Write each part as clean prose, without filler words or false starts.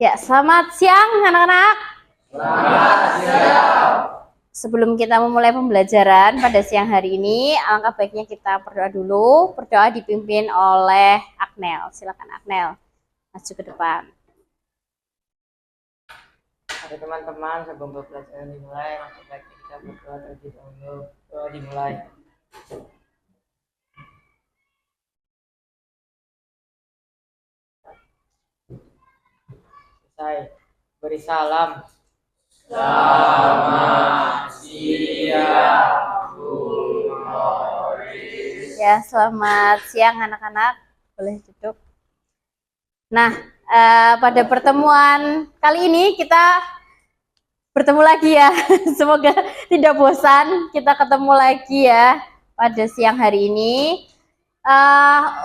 Ya, selamat siang anak-anak. Selamat siang. Sebelum kita memulai pembelajaran pada siang hari ini, alangkah baiknya kita berdoa dulu. Berdoa dipimpin oleh Aknel. Silakan Aknel, maju ke depan. Oke teman-teman, sebelum pembelajaran dimulai, langsung baiknya kita berdoa terlebih dahulu. Doa dimulai. Selesai. Beri salam. Selamat siang, Bu Moris. Ya, selamat siang anak-anak. Boleh duduk. Nah, pada pertemuan kali ini kita bertemu lagi ya. Semoga tidak bosan kita ketemu lagi ya pada siang hari ini.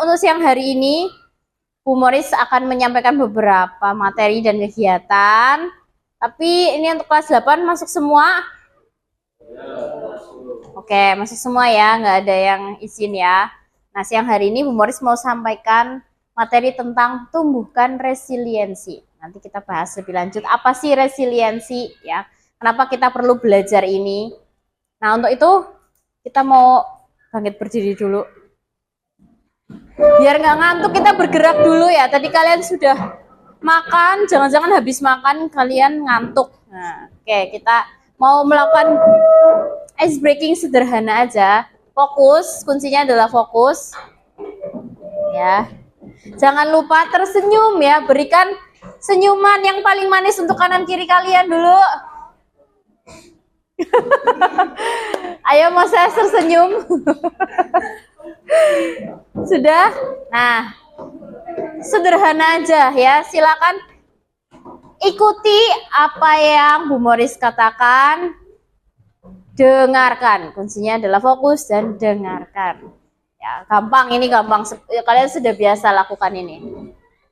Untuk siang hari ini, Bu Moris akan menyampaikan beberapa materi dan kegiatan. Tapi ini untuk kelas 8 masuk semua? Oke, masuk semua ya, nggak ada yang izin ya. Nah, siang hari ini Bu Moris mau sampaikan materi tentang tumbuhkan resiliensi. Nanti kita bahas lebih lanjut, apa sih resiliensi ya? Kenapa kita perlu belajar ini? Nah, untuk itu kita mau bangkit berdiri dulu. Biar nggak ngantuk, kita bergerak dulu ya. Tadi kalian sudah makan, jangan-jangan habis makan kalian ngantuk. Nah, oke, kita mau melakukan ice breaking sederhana aja. Fokus, kuncinya adalah fokus. Ya. Jangan lupa tersenyum ya, berikan senyuman yang paling manis untuk kanan kiri kalian dulu. Ayo mau saya tersenyum. Sudah? Nah, sederhana aja ya, silakan ikuti apa yang Bu Moris katakan. Dengarkan, kuncinya adalah fokus dan dengarkan. Ya, gampang, ini gampang. Kalian sudah biasa lakukan ini.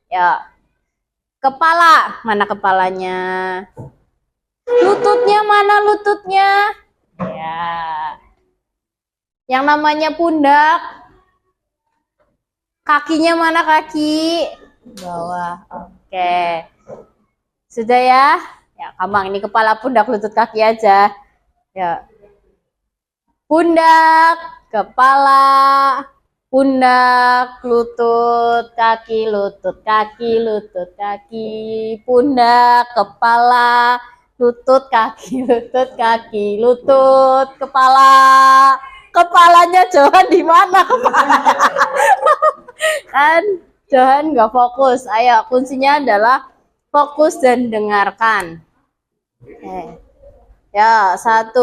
Ya. Kepala, mana kepalanya? Lututnya mana lututnya? Ya. Yang namanya pundak. Kakinya mana kaki? Bawah. Oke. Sudah ya? Ya, gampang, ini kepala, pundak, lutut, kaki aja. Ya. Pundak, kepala, pundak, lutut, kaki, lutut, kaki, lutut, kaki, pundak, kepala, lutut, kaki, lutut, kaki, lutut, kepala. Kepalanya Johan di mana kepalanya? Kan Johan nggak fokus. Ayo, kuncinya adalah fokus dan dengarkan. Oke. Ya, 1,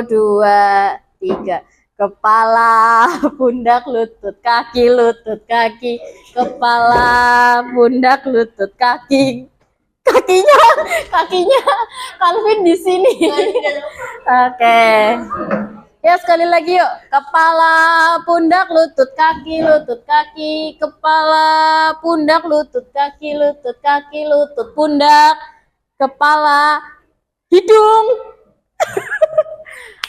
2, 3. Kepala, pundak, lutut, kaki, kepala, pundak, lutut, kaki. Kakinya Calvin di sini. Oke. Ya, sekali lagi yuk. Kepala, pundak, lutut, kaki, kepala, pundak, lutut, kaki, lutut, pundak, kepala, hidung.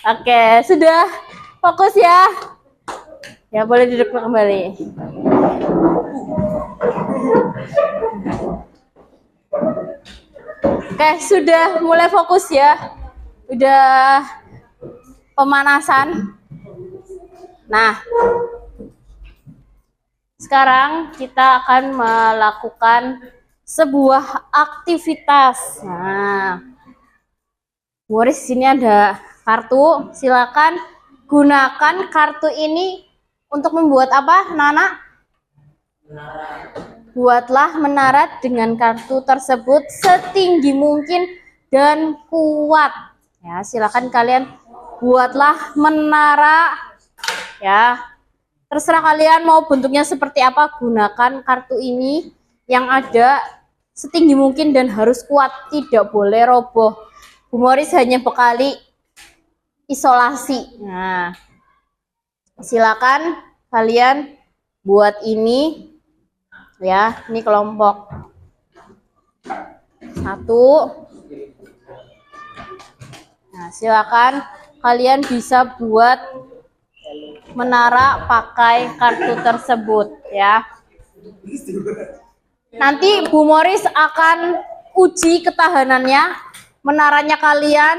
Oke, sudah fokus ya. Ya, boleh duduk kembali. Oke, sudah mulai fokus ya. Udah pemanasan. Nah, sekarang kita akan melakukan sebuah aktivitas. Nah, Moris, sini ada kartu. Silakan gunakan kartu ini untuk membuat apa, Nana? Buatlah menara dengan kartu tersebut setinggi mungkin dan kuat. Ya, silakan kalian buatlah menara. Ya, terserah kalian mau bentuknya seperti apa. Gunakan kartu ini yang ada setinggi mungkin dan harus kuat, tidak boleh roboh. Bu Moris hanya bekali isolasi. Nah, silakan kalian buat ini ya. Ini kelompok 1. Nah, silakan kalian bisa buat menara pakai kartu tersebut ya. Nanti Bu Moris akan uji ketahanannya, menaranya kalian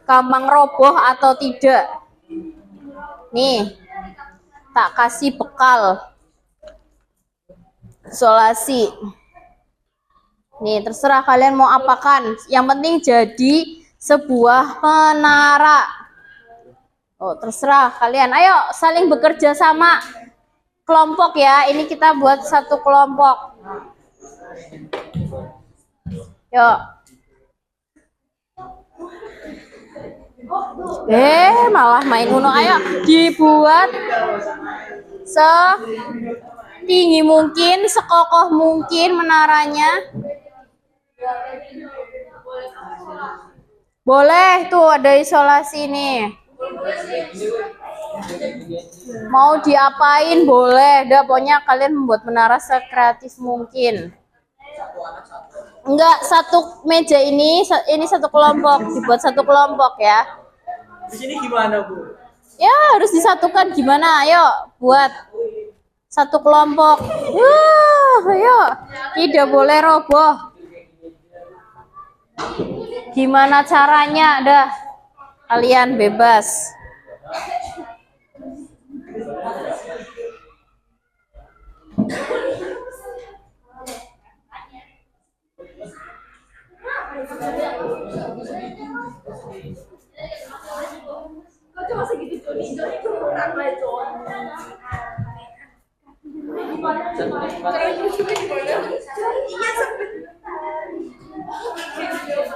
gampang roboh atau tidak. Nih, tak kasih bekal isolasi. Nih, terserah kalian mau apakan. Yang penting jadi sebuah menara. Oh, terserah kalian. Ayo saling bekerja sama kelompok ya. Ini kita buat satu kelompok. Yuk. Malah main Uno. Ayo dibuat setinggi mungkin, sekokoh mungkin menaranya. Boleh tuh ada isolasi nih. Mau diapain boleh. Udah pokoknya kalian membuat menara sekreatif mungkin. Enggak, satu meja ini satu kelompok, dibuat satu kelompok ya. Di sini gimana, Bu? Ya harus disatukan gimana? Ayo buat satu kelompok. Ayo, tidak boleh roboh. Gimana caranya? Dah, kalian bebas.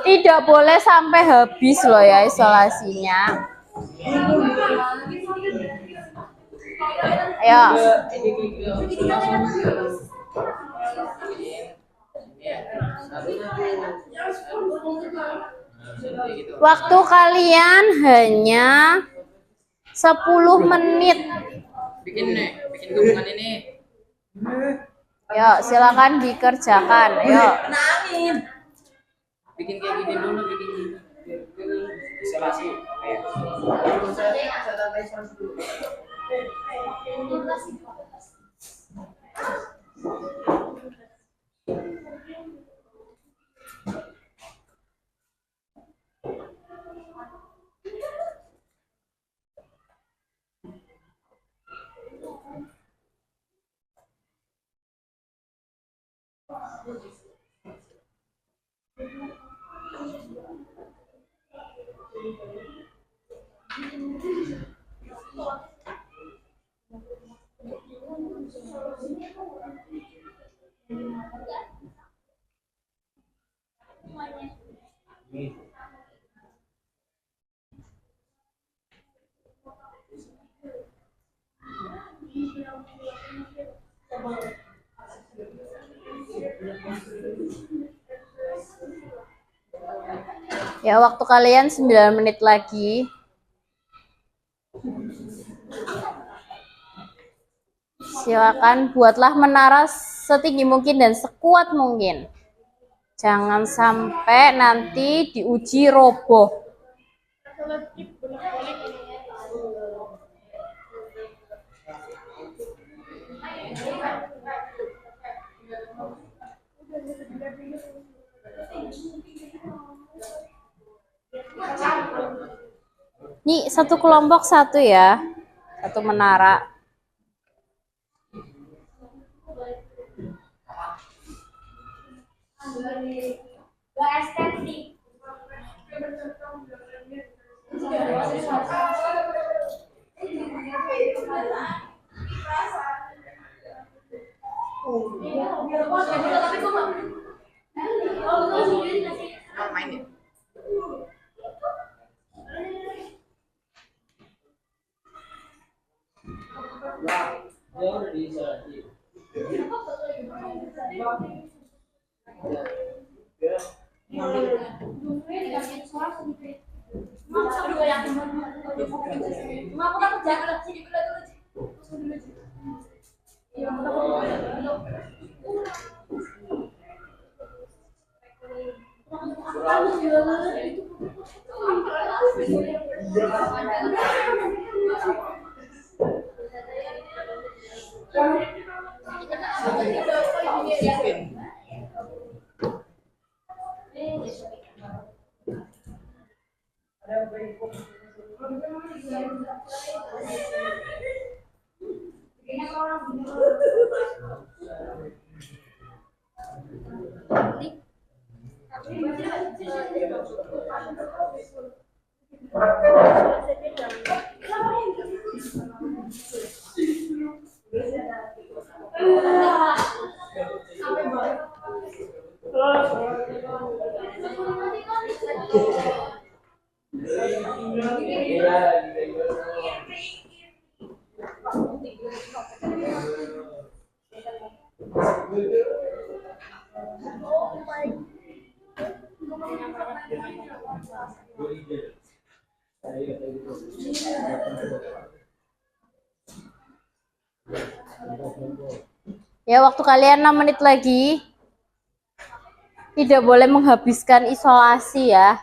Tidak boleh sampai habis loh ya isolasinya. Ayo. Waktu kalian hanya 10 menit. Bikin gabungan ini. Yuk, silakan dikerjakan. Yuk. Bikin kayak gini dulu, bikin isolasi. Ya, waktu kalian 9 menit lagi. Silakan buatlah menara setinggi mungkin dan sekuat mungkin. Jangan sampai nanti diuji roboh. Nih, satu kelompok satu ya. Satu menara. Main ya? Ya, waktu kalian 6 menit lagi. Tidak boleh menghabiskan isolasi ya.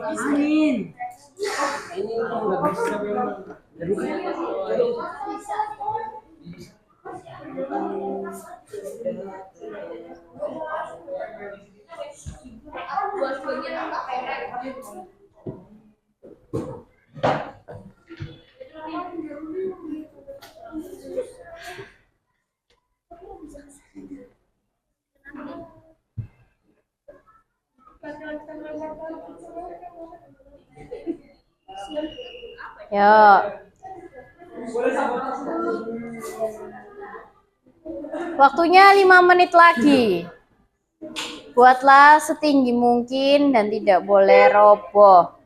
Angin. Ini nggak bisa memang. Ya. Waktunya 5 menit lagi. Buatlah setinggi mungkin dan tidak boleh roboh.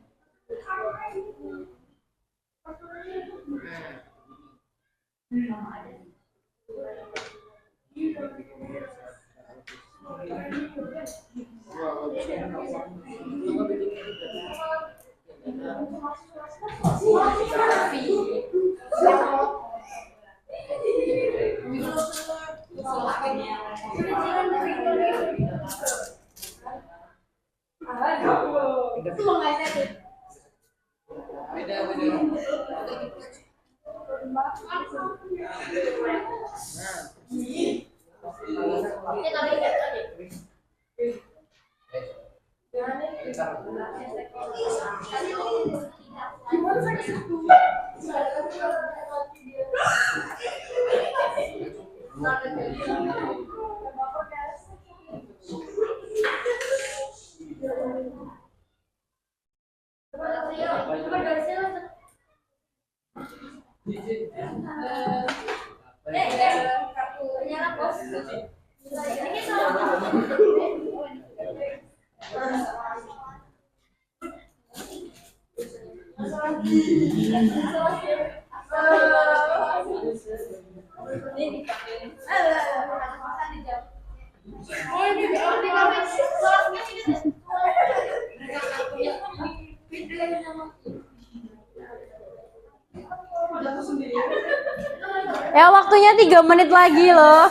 Ya, waktunya 3 menit lagi loh.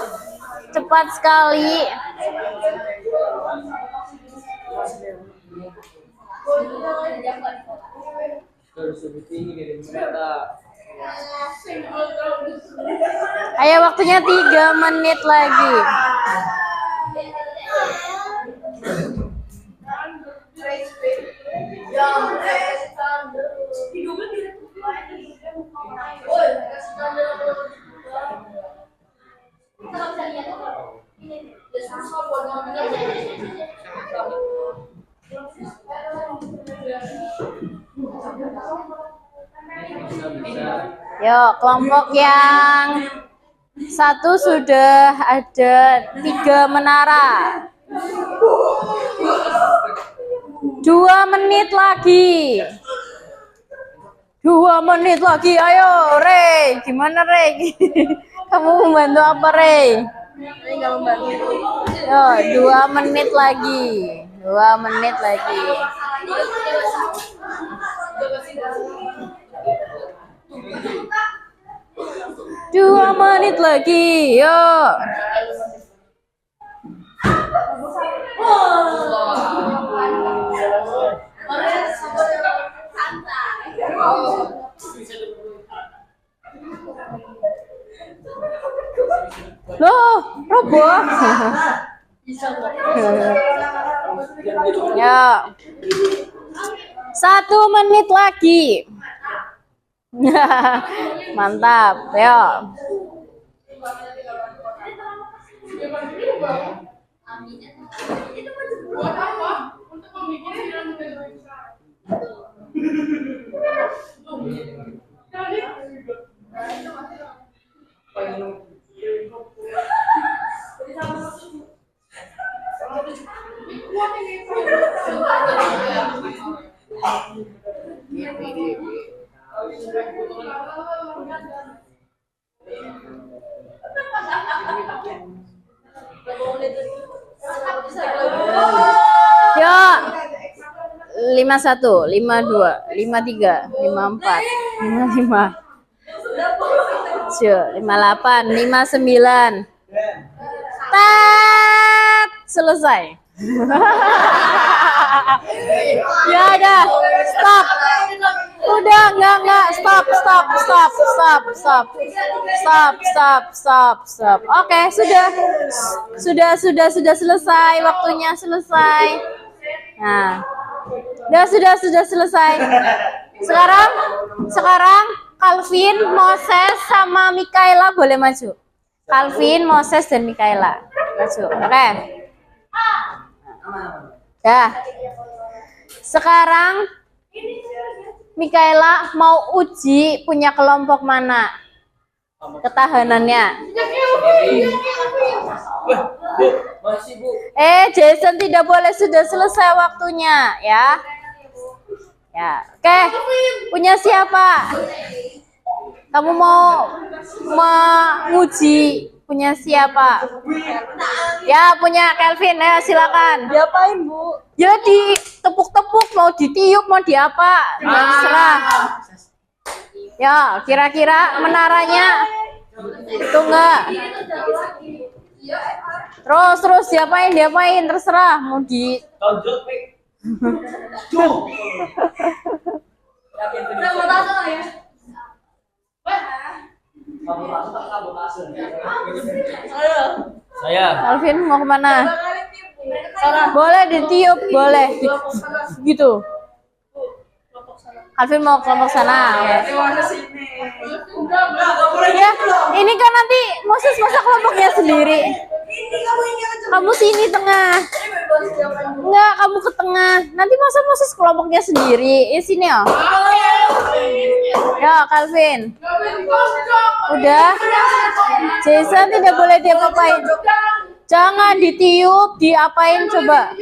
Cepat sekali. Ayo, waktunya 3 menit lagi. Yuk, kelompok yang satu sudah ada 3 menara. 2 menit lagi. 2 menit lagi, ayo Rey. Gimana Rey? Kamu membantu apa Rey? Ini nggak membantu. Yo, 2 menit lagi. 2 menit lagi. 2 menit lagi, yuk. Loh, roboh. Ya. 1 menit lagi. Mantap, yuk. Yuk. 51, 52, 53, 54, 55. 58, 59. Tet, selesai. Ya udah, stop. Udah, enggak, stop. Oke, sudah selesai, waktunya selesai. Nah, sudah selesai. Sekarang Calvin, Moses sama Mikaela boleh maju. Calvin, Moses dan Mikaela maju. Oke. Ya. Sekarang Mikaela mau uji punya kelompok mana ketahanannya. Jason tidak boleh, sudah selesai waktunya ya. Ya, oke. Punya siapa? Kamu mau menguji punya siapa? Ya, punya Calvin ya, silakan. Diapain, Bu? Ya ditepuk-tepuk, mau ditiup, mau diapa, terserah. Ya, kira-kira menaranya itu enggak? Terus diapain, terserah. Mau di Saya. Calvin mau kemana? Boleh ditiup, boleh gitu. Calvin mau kelompok sana. Ya, ini kan nanti Moses masa kelompoknya sendiri. Kamu sini tengah. Enggak, kamu ke tengah. Nanti Moses kelompoknya sendiri. Sini ya. Ya, Calvin. Udah. Jason tidak boleh diapa-apain. Jangan ditiup, diapain coba.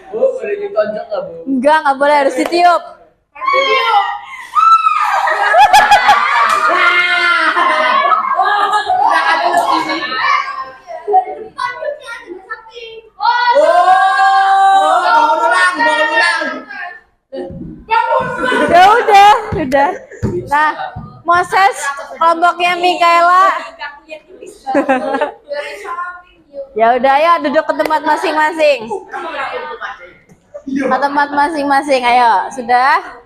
Bu, boleh ditonjok nggak, Bu? Enggak boleh, harus ditiup. Udah. Nah, Moses kelompoknya Mikaela. Ya udah, ya duduk ke tempat masing-masing. Ke tempat masing-masing, ayo. Sudah.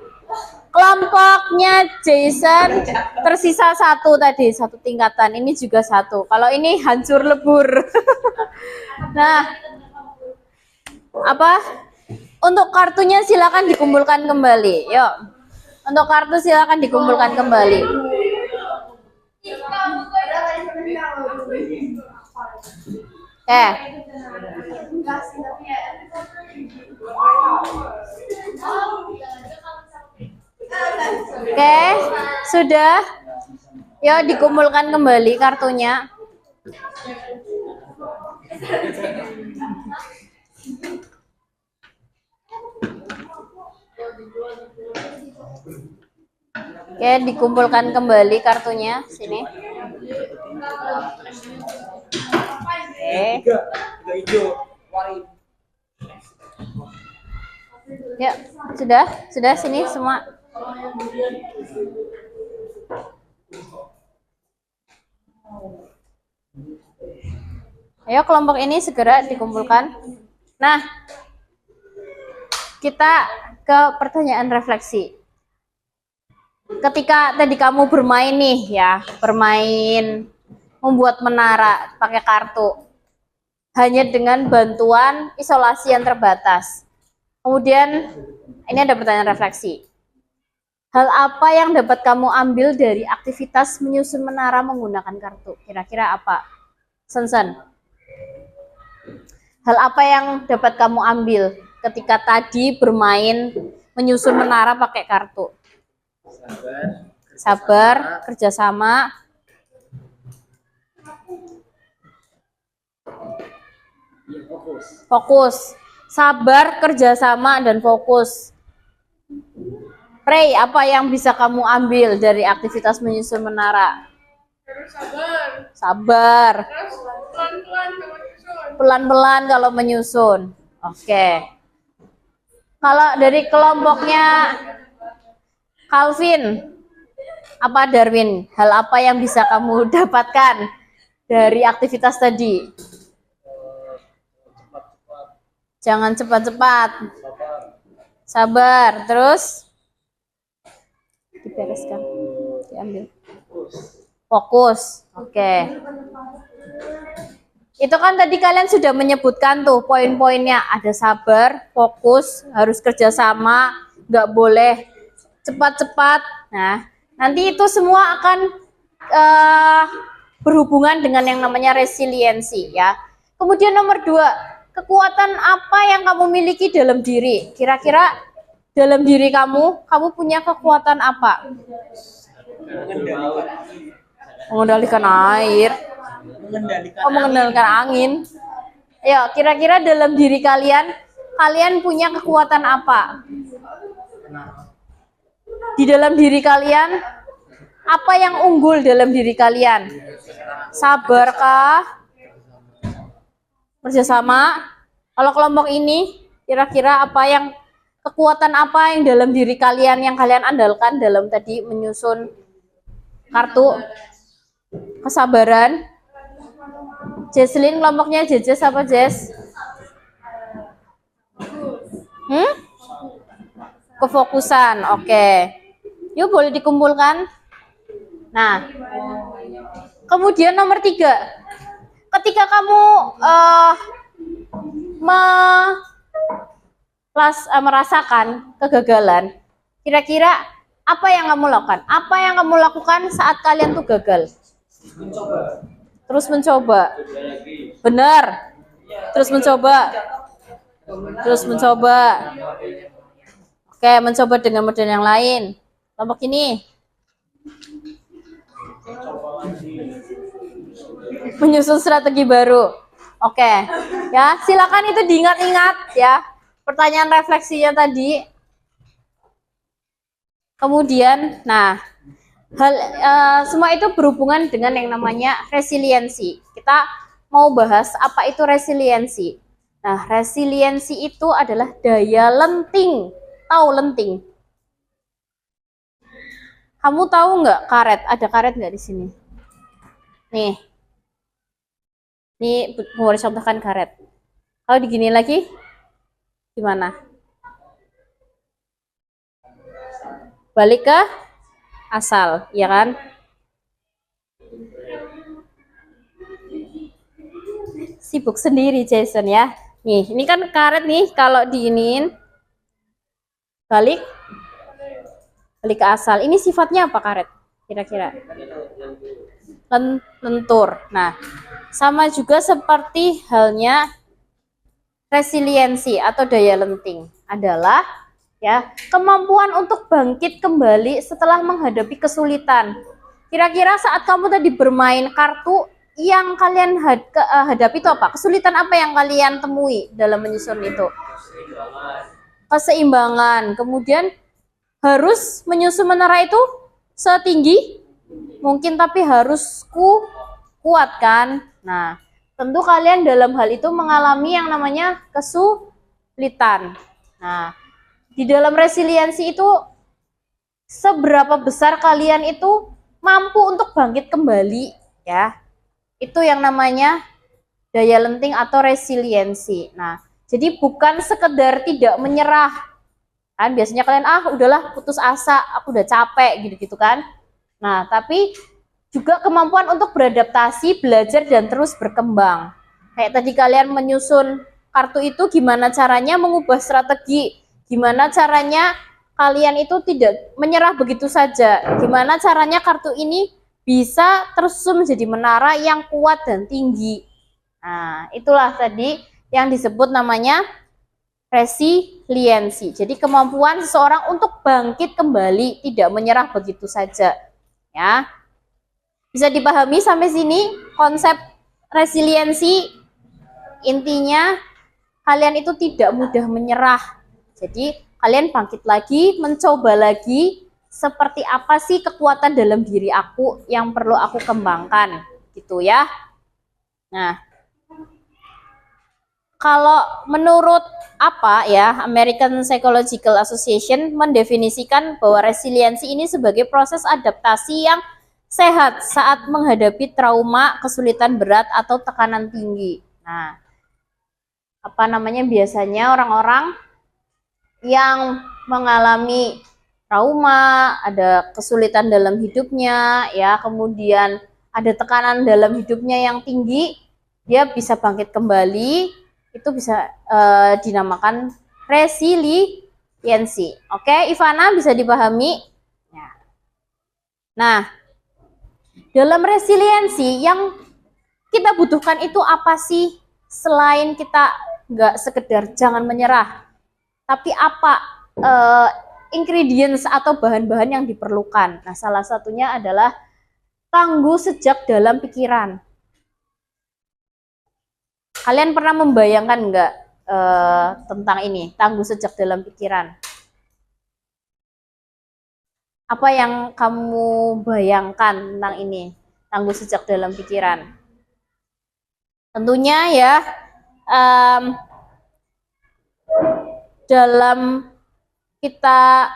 Kelompoknya Jason tersisa 1 tadi, 1 tingkatan. Ini juga 1. Kalau ini hancur lebur. Nah, apa? Untuk kartunya silakan dikumpulkan kembali. Yuk. Untuk kartu silakan dikumpulkan kembali. Oke, sudah. Yuk dikumpulkan kembali kartunya. Oke, dikumpulkan kembali kartunya. Sini. Oke. Tiga hijau. Warin. Ya, sudah sini semua. Ayo kelompok ini segera dikumpulkan. Nah, kita ke pertanyaan refleksi. Ketika tadi kamu bermain nih ya, bermain membuat menara pakai kartu. Hanya dengan bantuan isolasi yang terbatas. Kemudian ini ada pertanyaan refleksi. Hal apa yang dapat kamu ambil dari aktivitas menyusun menara menggunakan kartu? Kira-kira apa? Sensen. Hal apa yang dapat kamu ambil ketika tadi bermain menyusun menara pakai kartu? Sabar, kerjasama. Fokus. Sabar, kerjasama, dan fokus. Ray, apa yang bisa kamu ambil dari aktivitas menyusun menara? Harus sabar. Sabar. Terus pelan-pelan kalau nyusun. Pelan-pelan kalau menyusun. Oke. Kalau dari kelompoknya Calvin, apa Darwin? Hal apa yang bisa kamu dapatkan dari aktivitas tadi? Jangan cepat-cepat. Sabar. Terus dibereskan. Diambil. Fokus. Oke. Itu kan tadi kalian sudah menyebutkan tuh poin-poinnya. Ada sabar, fokus, harus kerjasama, nggak boleh cepat-cepat. Nah, nanti itu semua akan berhubungan dengan yang namanya resiliensi ya. Kemudian nomor 2, kekuatan apa yang kamu miliki dalam diri? Kira-kira dalam diri kamu punya kekuatan apa? Mengendalikan air. Mengendalikan angin. Ayo, kira-kira dalam diri kalian punya kekuatan apa? Di dalam diri kalian, apa yang unggul dalam diri kalian? Sabarkah? Kerjasama? Kalau kelompok ini, kira-kira kekuatan apa yang dalam diri kalian yang kalian andalkan dalam tadi menyusun kartu? Kesabaran. Jesslyn, kelompoknya Jejes apa Jess? Kefokusan, oke. Yuk boleh dikumpulkan. Nah, kemudian nomor 3, ketika kamu merasakan kegagalan, kira-kira apa yang kamu lakukan? Apa yang kamu lakukan saat kalian tuh gagal? Terus mencoba. Benar. Terus mencoba. Oke, mencoba dengan model yang lain. Kelompok ini. Menyusun strategi baru. Oke. Ya, silakan itu diingat-ingat ya. Pertanyaan refleksinya tadi. Kemudian, nah, semua itu berhubungan dengan yang namanya resiliensi. Kita mau bahas apa itu resiliensi. Nah, resiliensi itu adalah daya lenting. Tahu lenting? Kamu tahu nggak karet? Ada karet nggak di sini? Nih. Ini mau contohkan karet. Kalau digini lagi, gimana? Balik ke asal, ya kan? Sibuk sendiri Jason ya. Nih, ini kan karet nih, kalau diinin balik ke asal. Ini sifatnya apa karet? Kira-kira? Lentur. Nah, sama juga seperti halnya resiliensi atau daya lenting adalah ya, kemampuan untuk bangkit kembali setelah menghadapi kesulitan. Kira-kira saat kamu tadi bermain kartu, yang kalian hadapi itu apa? Kesulitan apa yang kalian temui dalam menyusun itu? Keseimbangan. Kemudian harus menyusun menara itu setinggi mungkin, tapi harus kuat kan? Nah, tentu kalian dalam hal itu mengalami yang namanya kesulitan. Nah, di dalam resiliensi itu seberapa besar kalian itu mampu untuk bangkit kembali, ya. Itu yang namanya daya lenting atau resiliensi. Nah, jadi bukan sekedar tidak menyerah. Kan biasanya kalian udahlah putus asa, aku udah capek gitu-gitu kan. Nah, tapi juga kemampuan untuk beradaptasi, belajar dan terus berkembang. Kayak tadi kalian menyusun kartu itu, gimana caranya mengubah strategi, gimana caranya kalian itu tidak menyerah begitu saja, gimana caranya kartu ini bisa tersusun menjadi menara yang kuat dan tinggi. Nah, itulah tadi yang disebut namanya resiliensi. Jadi kemampuan seseorang untuk bangkit kembali, tidak menyerah begitu saja. Ya, bisa dipahami sampai sini konsep resiliensi. Intinya kalian itu tidak mudah menyerah. Jadi kalian bangkit lagi, mencoba lagi, seperti apa sih kekuatan dalam diri aku yang perlu aku kembangkan, gitu ya. Nah, kalau menurut American Psychological Association mendefinisikan bahwa resiliensi ini sebagai proses adaptasi yang sehat saat menghadapi trauma, kesulitan berat atau tekanan tinggi. Nah, biasanya orang-orang yang mengalami trauma, ada kesulitan dalam hidupnya, ya, kemudian ada tekanan dalam hidupnya yang tinggi, dia bisa bangkit kembali. Itu bisa dinamakan resiliensi. Oke, Ivana, bisa dipahami? Nah, dalam resiliensi yang kita butuhkan itu apa sih? Selain kita nggak sekedar jangan menyerah, tapi apa ingredients atau bahan-bahan yang diperlukan? Nah, salah satunya adalah tangguh sejak dalam pikiran. Kalian pernah membayangkan nggak tentang ini, tangguh sejak dalam pikiran? Apa yang kamu bayangkan tentang ini, tangguh sejak dalam pikiran? Tentunya ya, dalam kita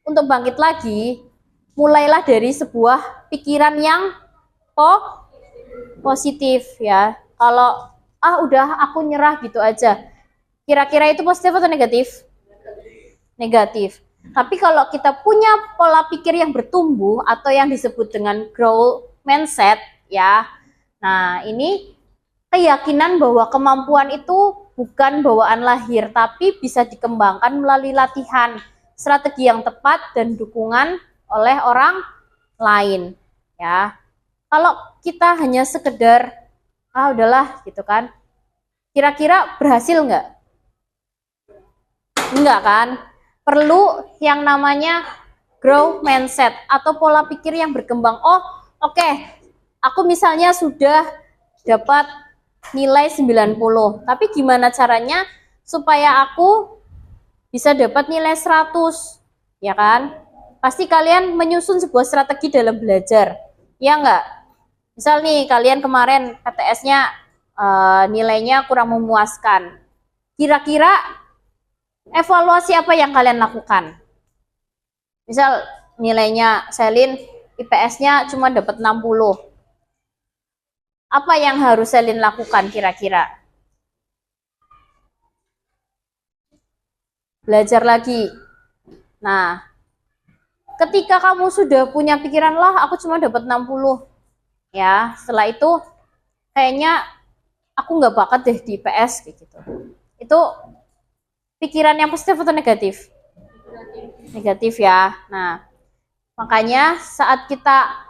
untuk bangkit lagi, mulailah dari sebuah pikiran yang positif ya. Kalau udah aku nyerah gitu aja, kira-kira itu positif atau negatif? Negatif. Tapi kalau kita punya pola pikir yang bertumbuh atau yang disebut dengan growth mindset ya, nah ini keyakinan bahwa kemampuan itu bukan bawaan lahir, tapi bisa dikembangkan melalui latihan, strategi yang tepat dan dukungan oleh orang lain ya. Kalau kita hanya sekedar udahlah gitu kan, kira-kira berhasil nggak? Enggak kan? Perlu yang namanya growth mindset atau pola pikir yang berkembang. Oke, aku misalnya sudah dapat nilai 90, tapi gimana caranya supaya aku bisa dapat nilai 100, ya kan? Pasti kalian menyusun sebuah strategi dalam belajar, ya enggak? Misal nih, kalian kemarin PTS-nya nilainya kurang memuaskan. Kira-kira evaluasi apa yang kalian lakukan? Misal nilainya Selin, IPS-nya cuma dapat 60. Apa yang harus Selin lakukan kira-kira? Belajar lagi. Nah, ketika kamu sudah punya pikiran, aku cuma dapat 60. Ya, setelah itu kayaknya aku nggak bakat deh di IPS gitu. Itu pikiran yang positif atau negatif? Negatif ya. Nah, makanya saat kita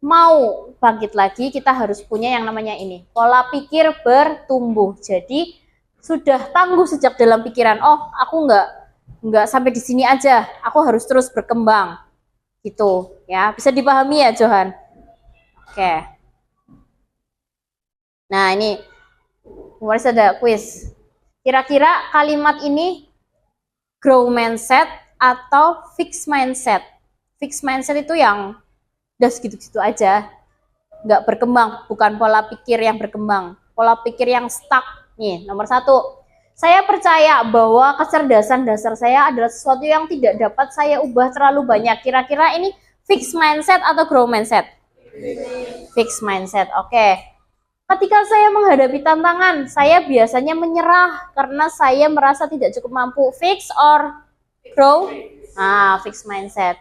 mau bangkit lagi, kita harus punya yang namanya ini, pola pikir bertumbuh. Jadi sudah tangguh sejak dalam pikiran, aku nggak sampai di sini aja, aku harus terus berkembang gitu ya. Bisa dipahami ya, Johan? Oke. Nah, ini harus ada quiz. Kira-kira kalimat ini grow mindset atau fixed mindset? Fixed mindset itu yang udah segitu-gitu aja, nggak berkembang, bukan pola pikir yang berkembang. pola pikir yang stuck. Nih, nomor 1. Saya percaya bahwa kecerdasan dasar saya adalah sesuatu yang tidak dapat saya ubah terlalu banyak. Kira-kira ini fixed mindset atau grow mindset? Fixed mindset, oke. Ketika saya menghadapi tantangan, saya biasanya menyerah karena saya merasa tidak cukup mampu. Fixed or grow? Nah, fixed mindset.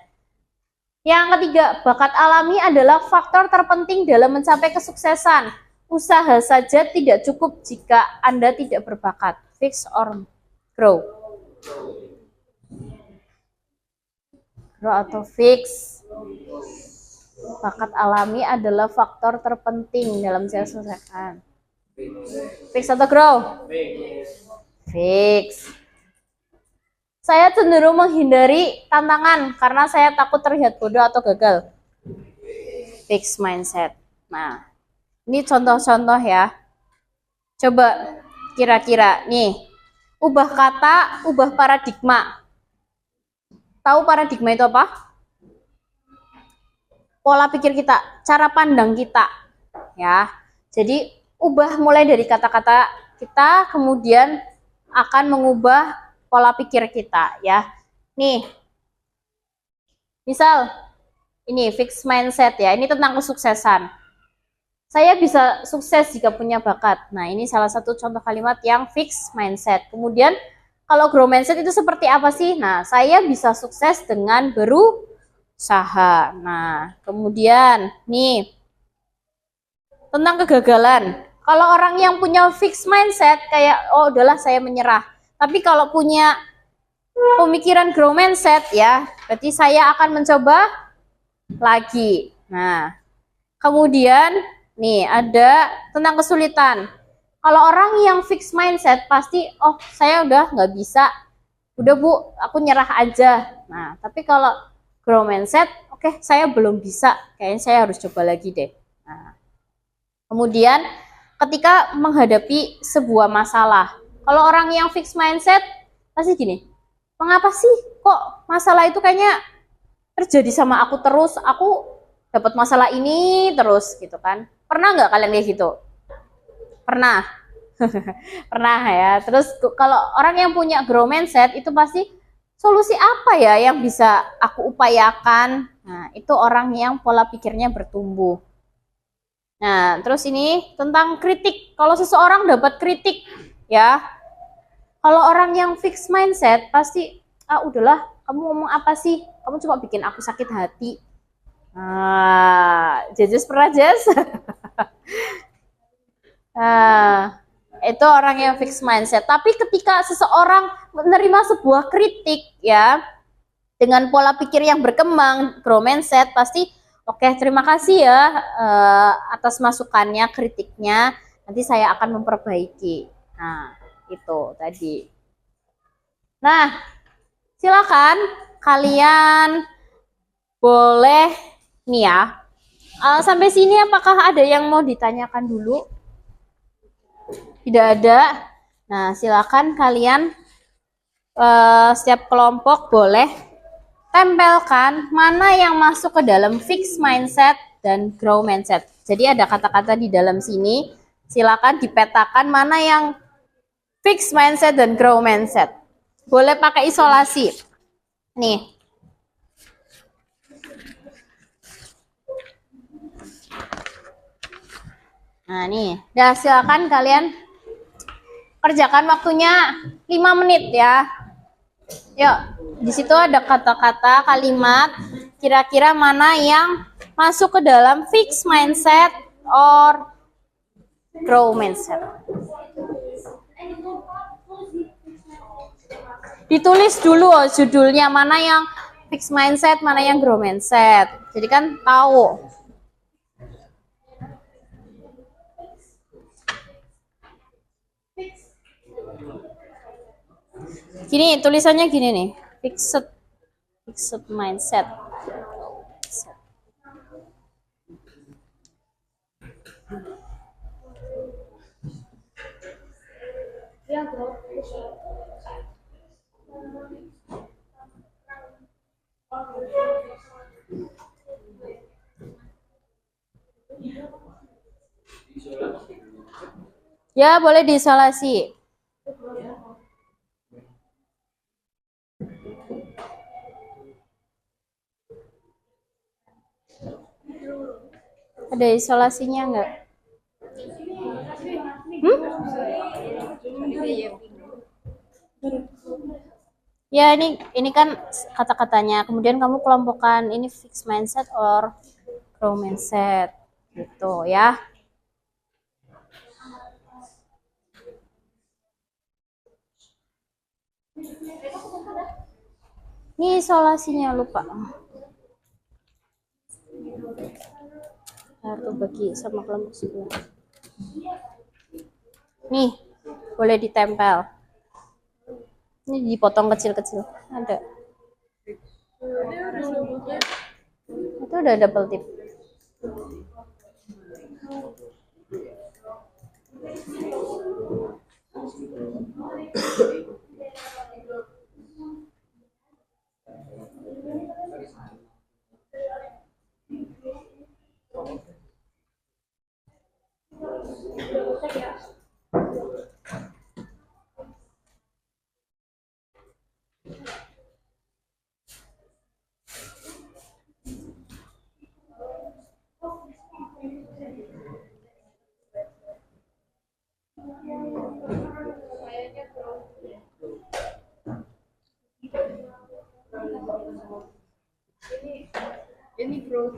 Yang ketiga, bakat alami adalah faktor terpenting dalam mencapai kesuksesan. Usaha saja tidak cukup jika Anda tidak berbakat. Fix or grow? Grow atau fix? Bakat alami adalah faktor terpenting dalam kesuksesan. Fix atau grow? Fix. Saya cenderung menghindari tantangan karena saya takut terlihat bodoh atau gagal. Fix mindset. Nah, ini contoh-contoh ya. Coba kira-kira nih, ubah kata, ubah paradigma. Tahu paradigma itu apa? Pola pikir kita, cara pandang kita. Ya. Jadi, ubah mulai dari kata-kata kita, kemudian akan mengubah pola pikir kita ya. Nih. Misal ini fixed mindset ya. Ini tentang kesuksesan. Saya bisa sukses jika punya bakat. Nah, ini salah satu contoh kalimat yang fixed mindset. Kemudian, kalau grow mindset itu seperti apa sih? Nah, saya bisa sukses dengan berusaha. Nah, kemudian, nih, tentang kegagalan. Kalau orang yang punya fixed mindset, kayak, oh udahlah saya menyerah. Tapi kalau punya pemikiran grow mindset, ya, berarti saya akan mencoba lagi. Nah, kemudian, nih, ada tentang kesulitan. Kalau orang yang fixed mindset, pasti, oh saya udah nggak bisa, udah Bu, aku nyerah aja. Nah, tapi kalau grow mindset, oke, saya belum bisa, kayaknya saya harus coba lagi deh. Nah, kemudian, ketika menghadapi sebuah masalah, kalau orang yang fixed mindset, pasti gini, mengapa sih kok masalah itu kayaknya terjadi sama aku terus, aku dapat masalah ini terus gitu kan. Pernah nggak kalian kayak gitu? Pernah. Pernah ya. Terus kalau orang yang punya grow mindset itu pasti solusi apa ya yang bisa aku upayakan. Nah, itu orang yang pola pikirnya bertumbuh. Nah, terus ini tentang kritik. Kalau seseorang dapat kritik ya, kalau orang yang fixed mindset pasti, ah udahlah, kamu ngomong apa sih? Kamu cuma bikin aku sakit hati. Nah, Jejes pernah Jes? Nah, itu orang yang fixed mindset. Tapi ketika seseorang menerima sebuah kritik ya, dengan pola pikir yang berkembang, grow mindset, pasti oke, terima kasih ya atas masukannya, kritiknya. Nanti saya akan memperbaiki. Nah, itu tadi. Nah, silakan kalian boleh nih ya. Sampai sini apakah ada yang mau ditanyakan dulu? Tidak ada. Nah, silakan kalian setiap kelompok boleh tempelkan mana yang masuk ke dalam fixed mindset dan grow mindset. Jadi ada kata-kata di dalam sini. Silakan dipetakan mana yang fixed mindset dan grow mindset. Boleh pakai isolasi. Nih. Nah, nih. Dah, silakan kalian kerjakan waktunya 5 menit ya. Yuk, di situ ada kata-kata, kalimat, kira-kira mana yang masuk ke dalam fixed mindset or grow mindset. Ditulis dulu judulnya, mana yang fixed mindset, mana yang grow mindset. Jadi kan tahu. Gini, tulisannya gini nih, fixed mindset. Ya, boleh diisolasi. Ada isolasinya enggak? Ya, ini kan kata-katanya. Kemudian kamu kelompokkan ini fixed mindset or growth mindset gitu ya. Ini isolasinya lupa. Harus bagi sama kelompok sebelah. Nih, boleh ditempel. Ini dipotong kecil-kecil. Ada. Itu udah double tip. Ini bro.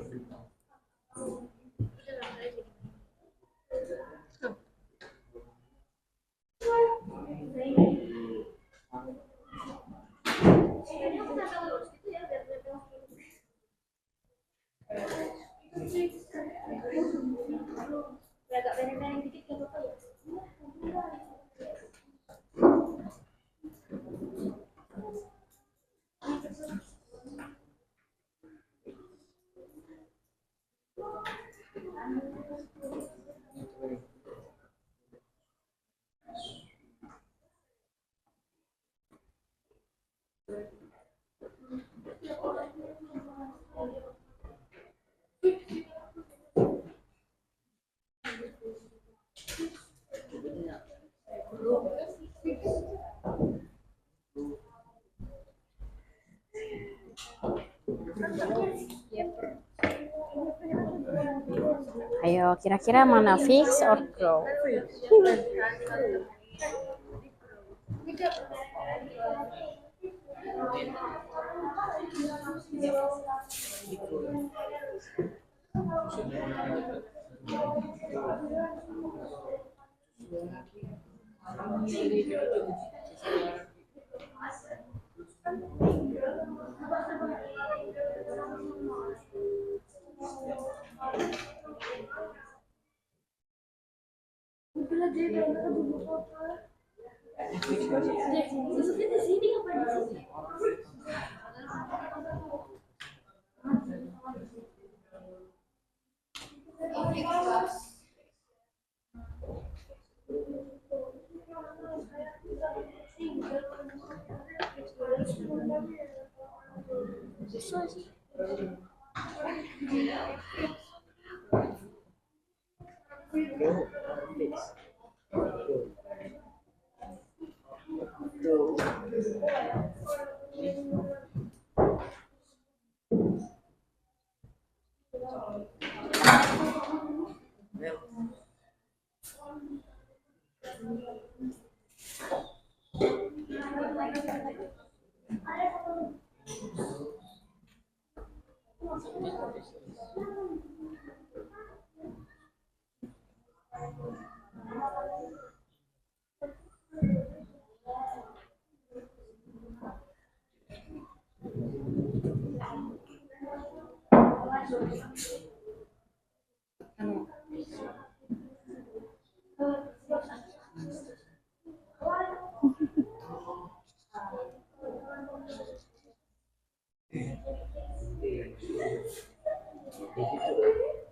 Ayo, kira-kira mana fix or grow?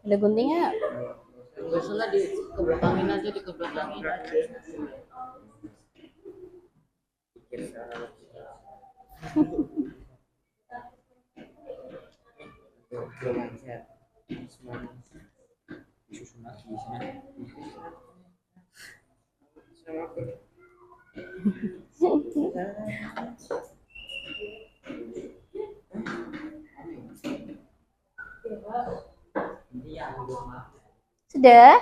Ada guntingnya? Nggak salah di kebelakangin aja, di kebelakangin aja. Sudah?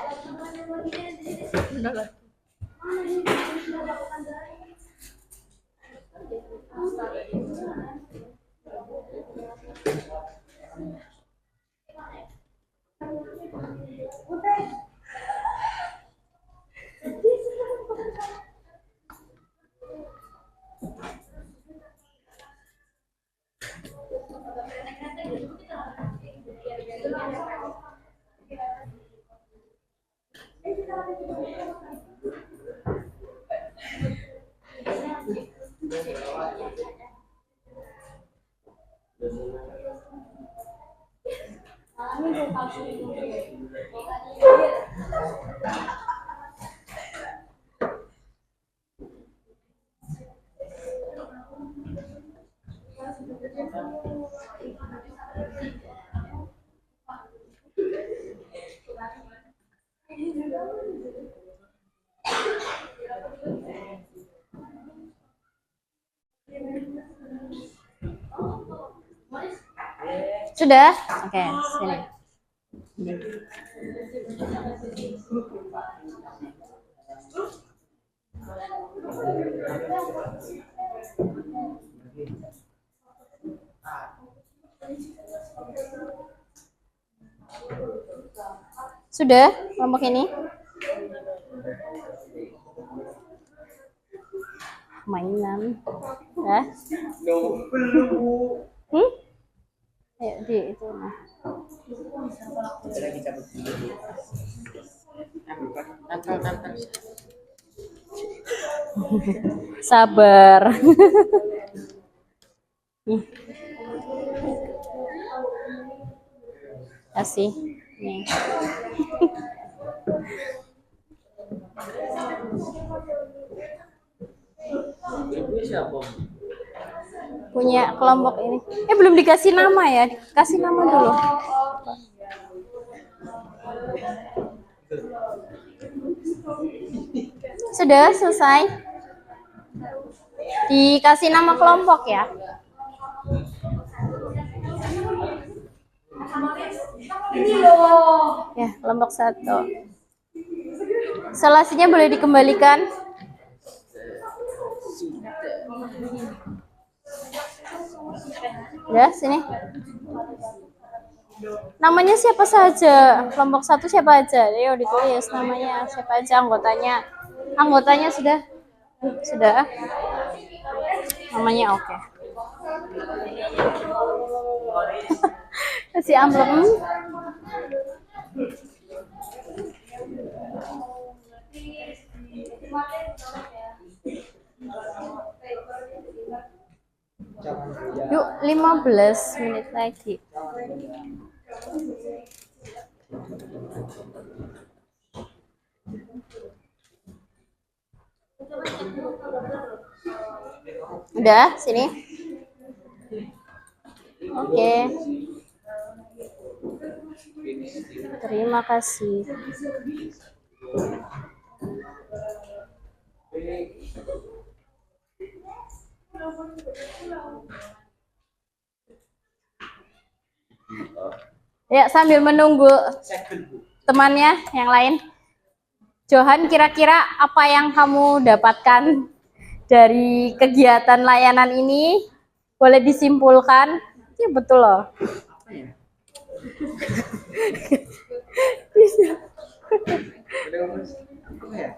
Sudah? Oke, sini. Sudah kelompok ini? Mainan. Ya? Ayo di itu nah. Lagi cabut. Nantang. Sabar. Kasih. Nih. Ibu siapa? Punya kelompok ini. Belum dikasih nama ya? Kasih nama dulu. Sudah selesai? Dikasih nama kelompok ya? Ya, kelompok 1. Selasinya boleh dikembalikan. Ya, sini. Namanya siapa saja? Kelompok 1 siapa aja? Ayo ditulis namanya siapa aja, anggotanya. Anggotanya sudah? Sudah. Namanya oke. Kasih amplop. Yuk, 15 menit lagi. Udah, sini. Oke. Terima kasih. Ya, sambil menunggu temannya yang lain. Johan, kira-kira apa yang kamu dapatkan dari kegiatan layanan ini? Boleh disimpulkan? Iya betul loh. Apa ya? Apa ya?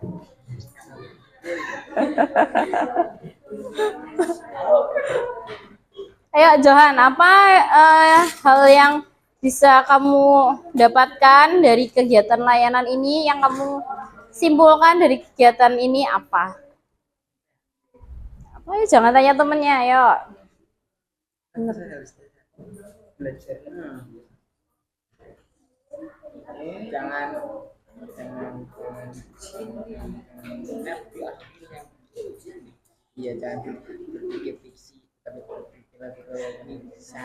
Ayo Johan, apa hal yang bisa kamu dapatkan dari kegiatan layanan ini, yang kamu simpulkan dari kegiatan ini apa? Apa ya, jangan tanya temennya, ayo. Belajar. Jangan iya, jangan berpikir fiksi, tapi berpikir bisa.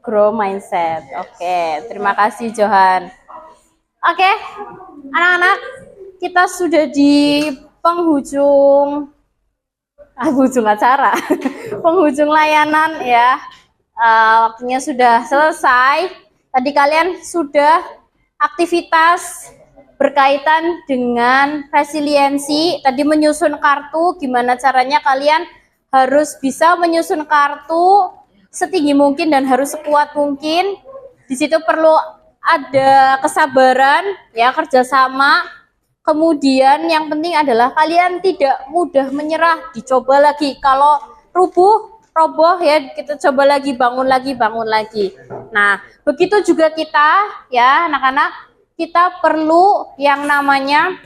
Grow mindset. Oke, terima kasih Johan. Oke, anak-anak, kita sudah di penghujung acara, penghujung layanan ya. Waktunya sudah selesai. Tadi kalian sudah aktivitas berkaitan dengan resiliensi. Tadi menyusun kartu, gimana caranya kalian harus bisa menyusun kartu setinggi mungkin dan harus sekuat mungkin. Di situ perlu ada kesabaran, ya, kerjasama. Kemudian yang penting adalah kalian tidak mudah menyerah, dicoba lagi. Kalau roboh ya, kita coba lagi, bangun lagi. Nah, begitu juga kita, ya anak-anak, kita perlu yang namanya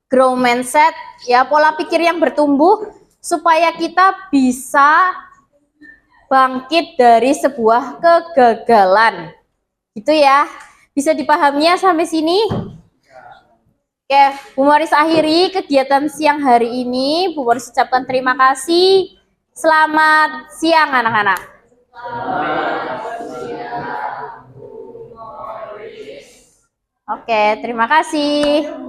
grow mindset, ya, pola pikir yang bertumbuh supaya kita bisa bangkit dari sebuah kegagalan. Gitu ya. Bisa dipahami ya sampai sini? Oke, Bu Maris akhiri kegiatan siang hari ini. Bu Maris ucapkan terima kasih. Selamat siang anak-anak. Oke, terima kasih.